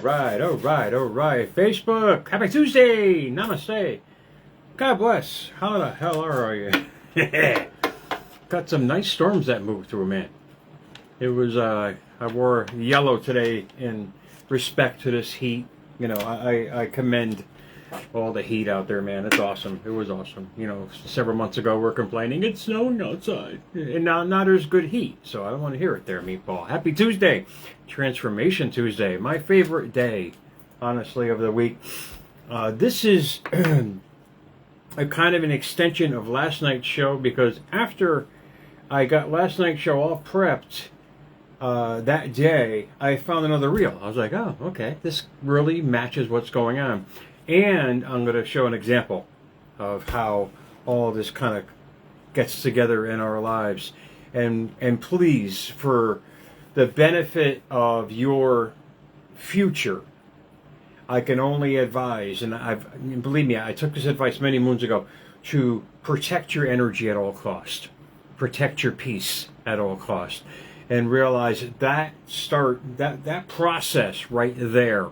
All right. Facebook, happy Tuesday. Namaste. God bless. How the hell are you? Got some nice storms that moved through, man. It was, I wore yellow today in respect to this heat. You know, I commend all the heat out there, man. It's awesome. It was awesome. You know, several months ago we're complaining it's snowing outside, and now there's good heat. So I don't want to hear it there, Meatball. Happy Tuesday, Transformation Tuesday, my favorite day, honestly, of the week. This is a kind of an extension of last night's show, because after I got last night's show all prepped, that day I found another reel. I was like, oh, okay, this really matches what's going on. And I'm going to show an example of how all this kind of gets together in our lives. And please, for the benefit of your future, I can only advise, and believe me, I took this advice many moons ago, to protect your energy at all cost. Protect your peace at all cost. And realize that process right there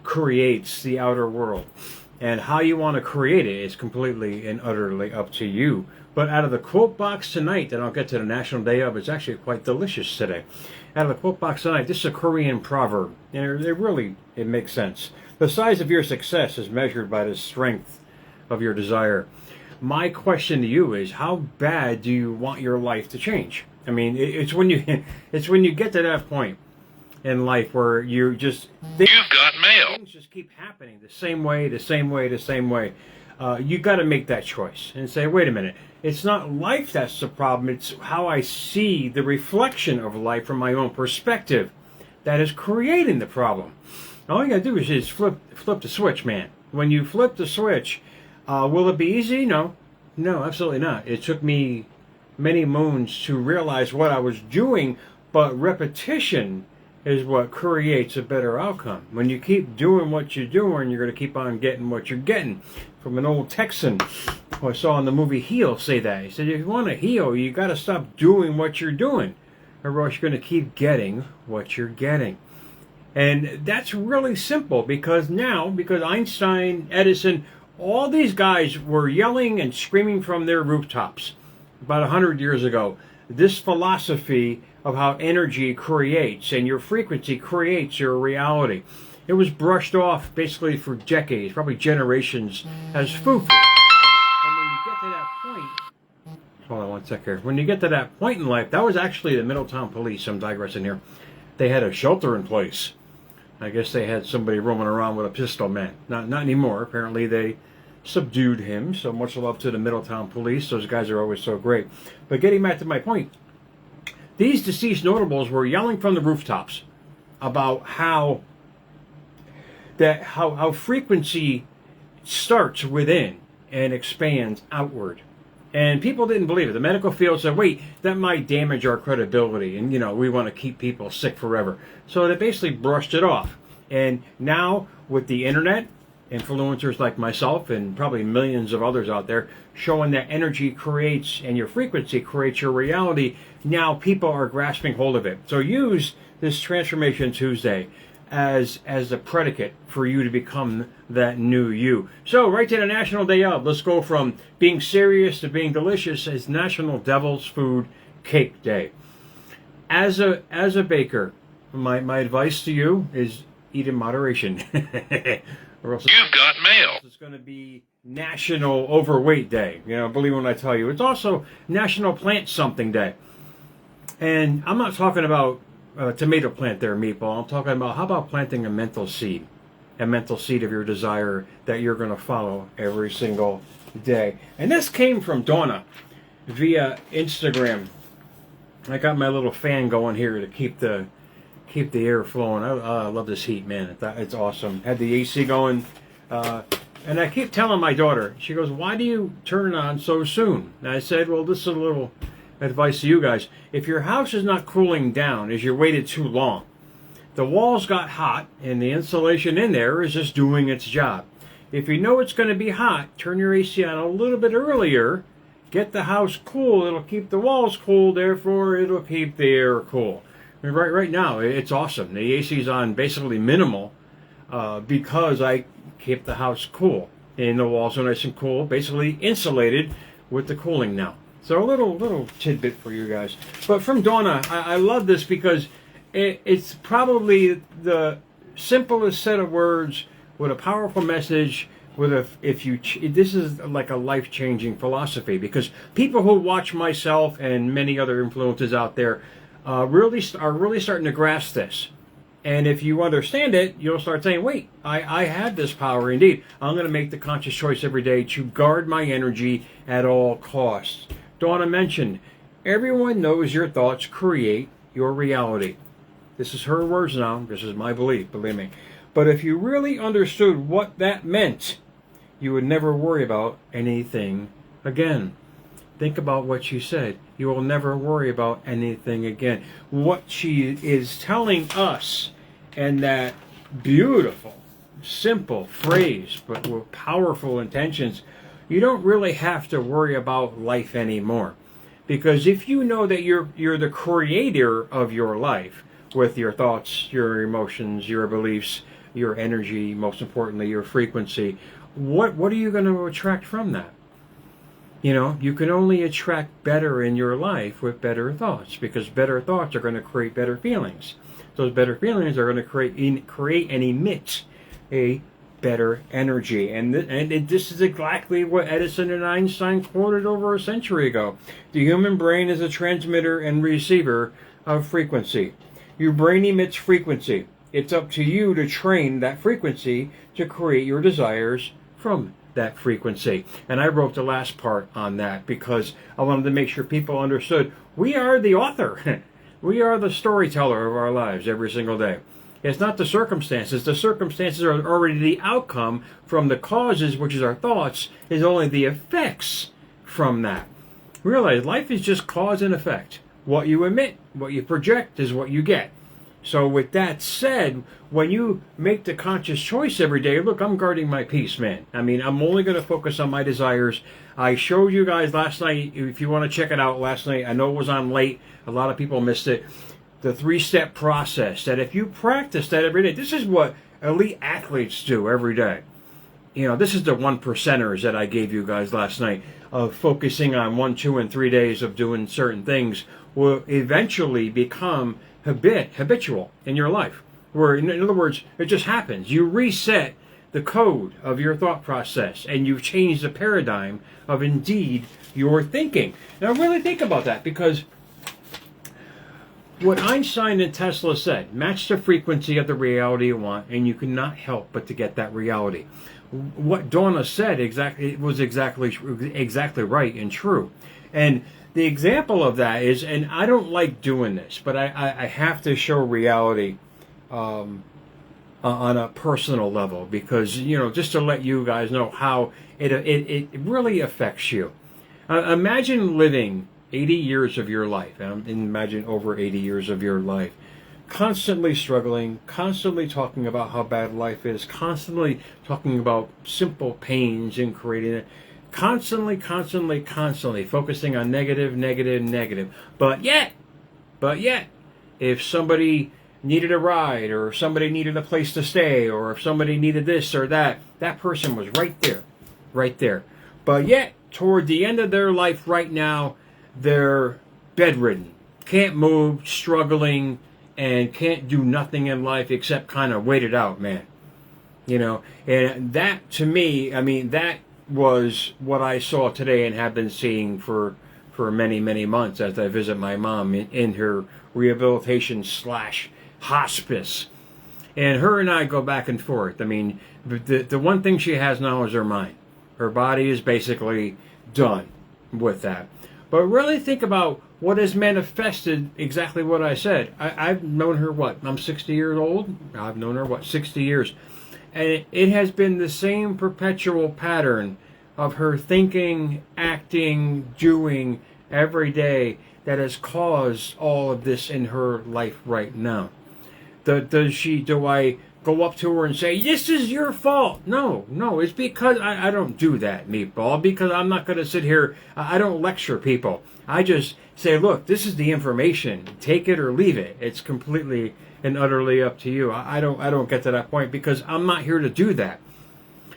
creates the outer world, and how you want to create it is completely and utterly up to you. But out of the quote box tonight, and I'll get to the National Day of, it's actually quite delicious today. Out of the quote box tonight, this is a Korean proverb, and it makes sense. The size of your success is measured by the strength of your desire. My question to you is, how bad do you want your life to change? I mean, it's when you get to that point in life where you've got mail. Things just keep happening the same way. You got to make that choice and say, wait a minute, it's not life that's the problem. It's how I see the reflection of life from my own perspective that is creating the problem. All you got to do is flip the switch, man. When you flip the switch, will it be easy? No, absolutely not. It took me many moons to realize what I was doing, but repetition is what creates a better outcome. When you keep doing what you're doing, you're going to keep on getting what you're getting. From an old Texan who I saw in the movie Heal say that. He said, if you want to heal, you got to stop doing what you're doing, or else you're going to keep getting what you're getting. And that's really simple, because Einstein, Edison, all these guys were yelling and screaming from their rooftops about 100 years ago. This philosophy of how energy creates and your frequency creates your reality. It was brushed off basically for decades, probably generations, as foo-foo. And when you get to that point, hold on one sec here. When you get to that point in life, that was actually the Middletown police. I'm digressing here. They had a shelter in place. I guess they had somebody roaming around with a pistol, man. Not anymore. Apparently they subdued him. So much love to the Middletown police. Those guys are always so great. But getting back to my point, these deceased notables were yelling from the rooftops about how frequency starts within and expands outward. And people didn't believe it. The medical field said, wait, that might damage our credibility, and we want to keep people sick forever. So they basically brushed it off. And now with the internet, influencers like myself and probably millions of others out there showing that energy creates and your frequency creates your reality, now people are grasping hold of it. So use this Transformation Tuesday as a predicate for you to become that new you. So right to the National Day of, let's go from being serious to being delicious. As National Devil's Food Cake Day. As a baker, my advice to you is eat in moderation. Or else you've got mail. It's going to be National Overweight Day. Believe me when I tell you. It's also National Plant Something Day. And I'm not talking about tomato plant there, Meatball. I'm talking about, how about planting a mental seed of your desire that you're going to follow every single day. And this came from Donna via Instagram. I got my little fan going here to keep the air flowing. I love this heat, man. It's awesome. Had the AC going, and I keep telling my daughter. She goes, "Why do you turn it on so soon?" And I said, "Well, this is a little advice to you guys. If your house is not cooling down as you waited too long, the walls got hot and the insulation in there is just doing its job. If you know it's going to be hot, turn your AC on a little bit earlier. Get the house cool. It'll keep the walls cool. Therefore, it'll keep the air cool." I mean, right now, it's awesome. The AC is on basically minimal because I keep the house cool. And the walls are nice and cool, basically insulated with the cooling now. So a little tidbit for you guys. But from Donna, I love this because it's probably the simplest set of words with a powerful message. This is like a life-changing philosophy, because people who watch myself and many other influencers out there are really starting to grasp this. And if you understand it, you'll start saying, wait, I have this power indeed. I'm going to make the conscious choice every day to guard my energy at all costs. Donna mentioned, everyone knows your thoughts create your reality. This is her words now. This is my belief, believe me. But if you really understood what that meant, you would never worry about anything again. Think about what she said. You will never worry about anything again. What she is telling us, and that beautiful, simple phrase, but with powerful intentions, you don't really have to worry about life anymore. Because if you know that you're the creator of your life, with your thoughts, your emotions, your beliefs, your energy, most importantly, your frequency, what are you going to attract from that? You know, you can only attract better in your life with better thoughts, because better thoughts are going to create better feelings. Those better feelings are going to create and emit a better energy. And this is exactly what Edison and Einstein quoted over a century ago. The human brain is a transmitter and receiver of frequency. Your brain emits frequency. It's up to you to train that frequency to create your desires from that frequency. And I wrote the last part on that because I wanted to make sure people understood we are the author. We are the storyteller of our lives every single day. It's not the circumstances. The circumstances are already the outcome from the causes, which is our thoughts, is only the effects from that. Realize life is just cause and effect. What you emit, what you project is what you get. So with that said, when you make the conscious choice every day, look, I'm guarding my peace, man. I mean, I'm only going to focus on my desires. I showed you guys last night, if you want to check it out last night, I know it was on late. A lot of people missed it. The 3-step process, that if you practice that every day, this is what elite athletes do every day. You know, this is the 1%ers that I gave you guys last night, of focusing on 1, 2, and 3 days of doing certain things will eventually become habitual in your life. Where, in other words, it just happens. You reset the code of your thought process, and you've changed the paradigm of indeed your thinking. Now really think about that, because what Einstein and Tesla said, match the frequency of the reality you want, and you cannot help but to get that reality. What Donna said was exactly right and true. And the example of that is, and I don't like doing this, but I have to show reality on a personal level, because, you know, just to let you guys know how it really affects you. Imagine living 80 years of your life, and imagine over 80 years of your life, constantly struggling, constantly talking about how bad life is, constantly talking about simple pains and creating it, constantly focusing on negative. But yet, if somebody needed a ride, or if somebody needed a place to stay, or if somebody needed this or that, that person was right there. But yet, toward the end of their life right now, they're bedridden, can't move, struggling, and can't do nothing in life except kind of wait it out, man. You know, and that, to me, I mean, that was what I saw today and have been seeing for many months as I visit my mom in her rehabilitation / hospice. And her and I go back and forth. I mean, the one thing she has now is her mind. Her body is basically done with that. But really think about what has manifested exactly what I said. I've known her, I'm 60 years old? I've known her, 60 years. And it has been the same perpetual pattern of her thinking, acting, doing every day that has caused all of this in her life right now. Do go up to her and say, this is your fault. No, it's because I don't do that, Meatball, because I'm not going to sit here. I don't lecture people. I just say, look, this is the information. Take it or leave it. It's completely and utterly up to you. I don't get to that point because I'm not here to do that.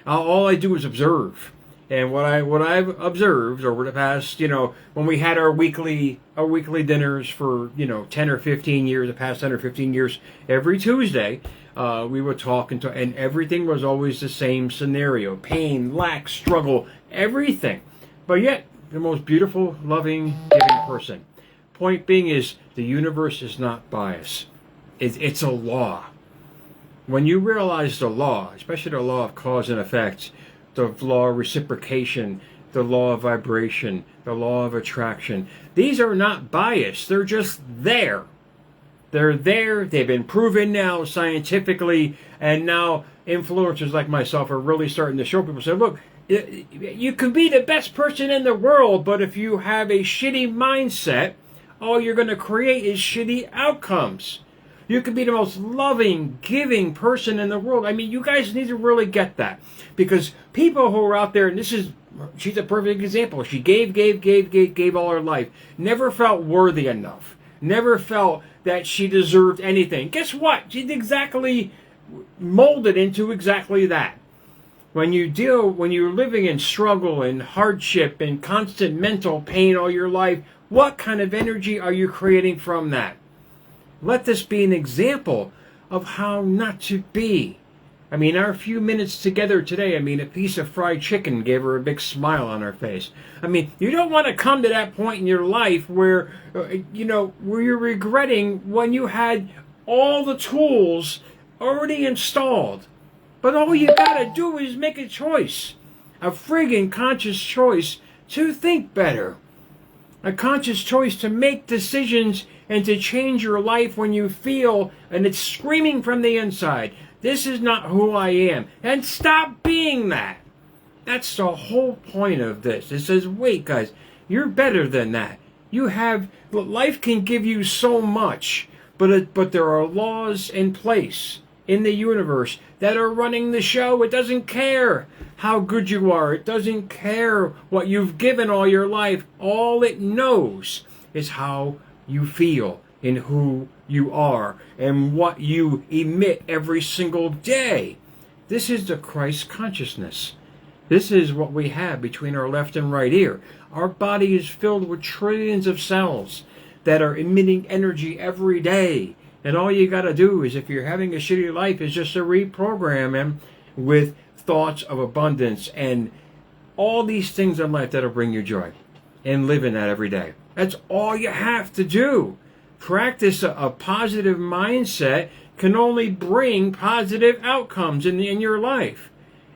All I do is observe. And what I've observed over the past, when we had our weekly dinners for 10 or 15 years, the past 10 or 15 years, every Tuesday, we would talk and everything was always the same scenario: pain, lack, struggle, everything. But yet, the most beautiful, loving, giving person. Point being is the universe is not biased. It's a law. When you realize the law, especially the law of cause and effect, the law of reciprocation, the law of vibration, the law of attraction, these are not biased. They're just there. They're there. They've been proven now scientifically, and now influencers like myself are really starting to show people, say, look, you can be the best person in the world, but if you have a shitty mindset, all you're going to create is shitty outcomes. You can be the most loving, giving person in the world. I mean, you guys need to really get that. Because people who are out there, and she's a perfect example. She gave all her life. Never felt worthy enough. Never felt that she deserved anything. Guess what? She's exactly molded into exactly that. When you're living in struggle and hardship and constant mental pain all your life, what kind of energy are you creating from that? Let this be an example of how not to be. I mean, our few minutes together today, a piece of fried chicken gave her a big smile on her face. I mean, you don't want to come to that point in your life where you're regretting when you had all the tools already installed. But all you gotta do is make a choice. A friggin' conscious choice to think better. A conscious choice to make decisions and to change your life when you feel, and it's screaming from the inside, this is not who I am. And stop being that. That's the whole point of this. It says, wait, guys, you're better than that. Life can give you so much, but there are laws in place in the universe that are running the show. It doesn't care how good you are. It doesn't care what you've given all your life. All it knows is how you feel in who you are and what you emit every single day. This is the Christ consciousness. This is what we have between our left and right ear. Our body is filled with trillions of cells that are emitting energy every day. And all you got to do is, if you're having a shitty life, is just to reprogram them with thoughts of abundance and all these things in life that'll bring you joy. And live in that every day. That's all you have to do. Practice a positive mindset can only bring positive outcomes in your life.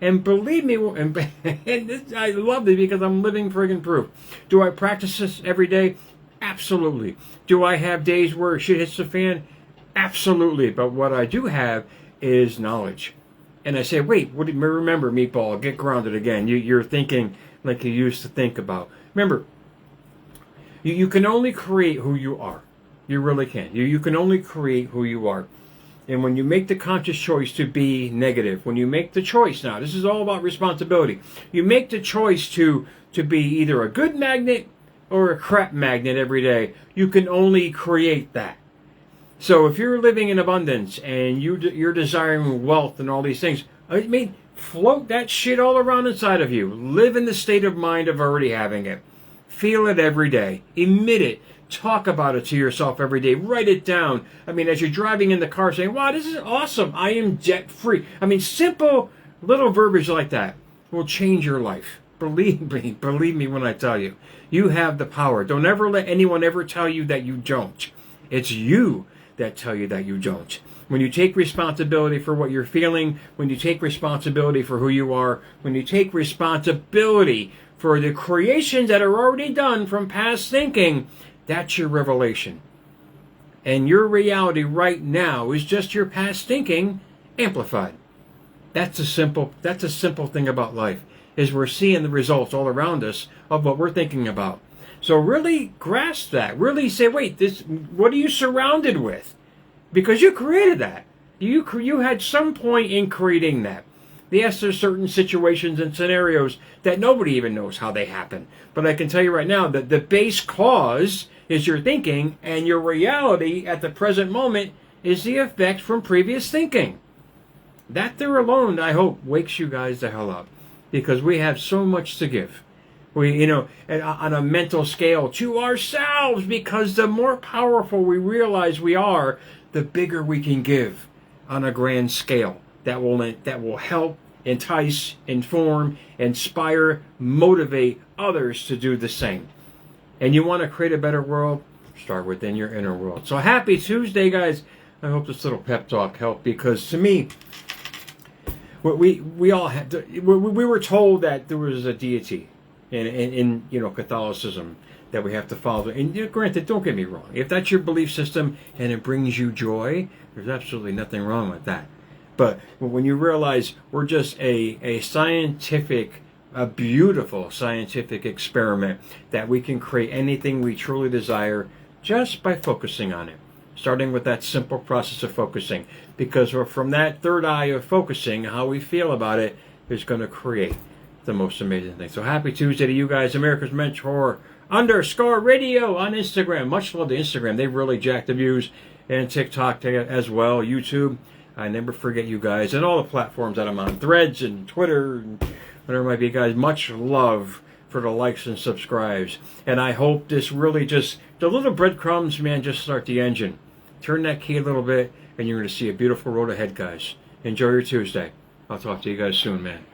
And believe me, I love this because I'm living friggin' proof. Do I practice this every day? Absolutely. Do I have days where shit hits the fan? Absolutely. But what I do have is knowledge. And I say, wait, remember, Meatball, get grounded again. You're thinking like you used to think about. Remember, you can only create who you are. You really can. You can only create who you are. And when you make the conscious choice to be negative, when you make the choice, now this is all about responsibility. You make the choice to be either a good magnet or a crap magnet every day. You can only create that. So if you're living in abundance and you're desiring wealth and all these things, float that shit all around inside of you. Live in the state of mind of already having it. Feel it every day. Emit it. Talk about it to yourself every day. Write it down. As you're driving in the car saying, wow, this is awesome. I am debt free. Simple little verbiage like that will change your life. Believe me when I tell you. You have the power. Don't ever let anyone ever tell you that you don't. It's you that tell you that you don't. When you take responsibility for what you're feeling, when you take responsibility for who you are, when you take responsibility for the creations that are already done from past thinking, that's your revelation. And your reality right now is just your past thinking amplified. That's a simple thing about life, is we're seeing the results all around us of what we're thinking about. So really grasp that. Really say, wait, what are you surrounded with? Because you created that. You had some point in creating that. Yes, there's certain situations and scenarios that nobody even knows how they happen. But I can tell you right now that the base cause is your thinking, and your reality at the present moment is the effect from previous thinking. That there alone, I hope, wakes you guys the hell up, because we have so much to give. We, on a mental scale to ourselves, because the more powerful we realize we are, the bigger we can give on a grand scale. That will help, entice, inform, inspire, motivate others to do the same. And you want to create a better world? Start within your inner world. So happy Tuesday, guys. I hope this little pep talk helped, because to me, we all had to, we were told that there was a deity in Catholicism that we have to follow. And granted, don't get me wrong, if that's your belief system and it brings you joy, there's absolutely nothing wrong with that. But when you realize we're just a scientific, a beautiful scientific experiment, that we can create anything we truly desire just by focusing on it. Starting with that simple process of focusing. Because from that third eye of focusing, how we feel about it is going to create the most amazing thing. So happy Tuesday to you guys. America's Mentor _radio on Instagram. Much love to Instagram. They've really jacked the views. And TikTok as well. YouTube. I never forget you guys. And all the platforms that I'm on. Threads and Twitter and whatever it might be, guys. Much love for the likes and subscribes. And I hope this really just, the little breadcrumbs, man, just start the engine. Turn that key a little bit, and you're going to see a beautiful road ahead, guys. Enjoy your Tuesday. I'll talk to you guys soon, man.